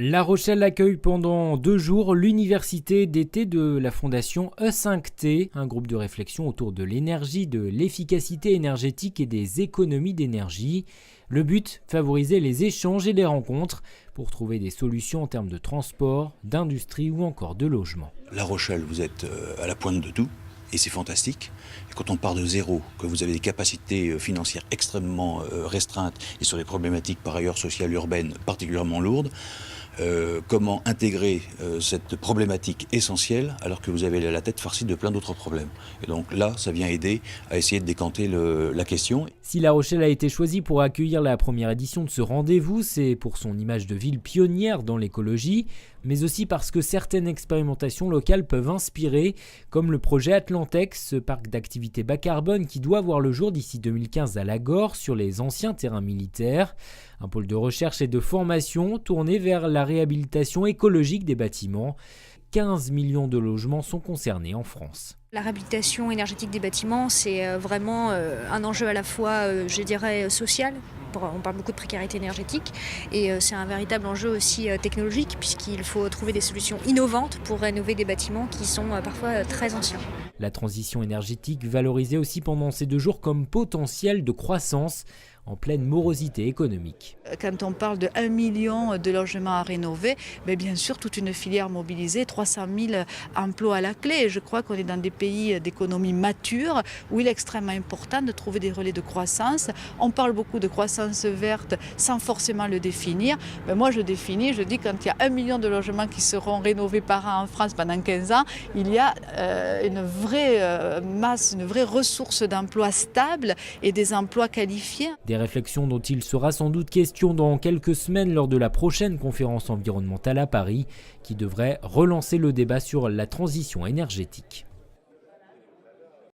La Rochelle accueille pendant 2 jours l'université d'été de la fondation E5T, un groupe de réflexion autour de l'énergie, de l'efficacité énergétique et des économies d'énergie. Le but, favoriser les échanges et les rencontres pour trouver des solutions en termes de transport, d'industrie ou encore de logement. La Rochelle, vous êtes à la pointe de tout. Et c'est fantastique. Et quand on part de zéro, que vous avez des capacités financières extrêmement restreintes et sur des problématiques par ailleurs sociales urbaines particulièrement lourdes, comment intégrer cette problématique essentielle alors que vous avez la tête farcie de plein d'autres problèmes. Et donc là, ça vient aider à essayer de décanter la question. Si La Rochelle a été choisie pour accueillir la première édition de ce rendez-vous, c'est pour son image de ville pionnière dans l'écologie, mais aussi parce que certaines expérimentations locales peuvent inspirer, comme le projet Atlantex, ce parc d'activités bas carbone qui doit voir le jour d'ici 2015 à Lagor sur les anciens terrains militaires. Un pôle de recherche et de formation tourné vers la réhabilitation écologique des bâtiments. 15 millions de logements sont concernés en France. La réhabilitation énergétique des bâtiments, c'est vraiment un enjeu à la fois, je dirais, social. On parle beaucoup de précarité énergétique et c'est un véritable enjeu aussi technologique puisqu'il faut trouver des solutions innovantes pour rénover des bâtiments qui sont parfois très anciens. La transition énergétique valorisée aussi pendant ces 2 jours comme potentiel de croissance en pleine morosité économique. Quand on parle de 1 million de logements à rénover, bien sûr toute une filière mobilisée, 300 000 emplois à la clé. Je crois qu'on est dans des pays d'économie mature où il est extrêmement important de trouver des relais de croissance. On parle beaucoup de croissance verte sans forcément le définir. Moi je définis, je dis quand il y a 1 million de logements qui seront rénovés par an en France pendant 15 ans, il y a une vraie masse, une vraie ressource d'emplois stables et des emplois qualifiés. Des réflexions dont il sera sans doute question dans quelques semaines lors de la prochaine conférence environnementale à Paris qui devrait relancer le débat sur la transition énergétique.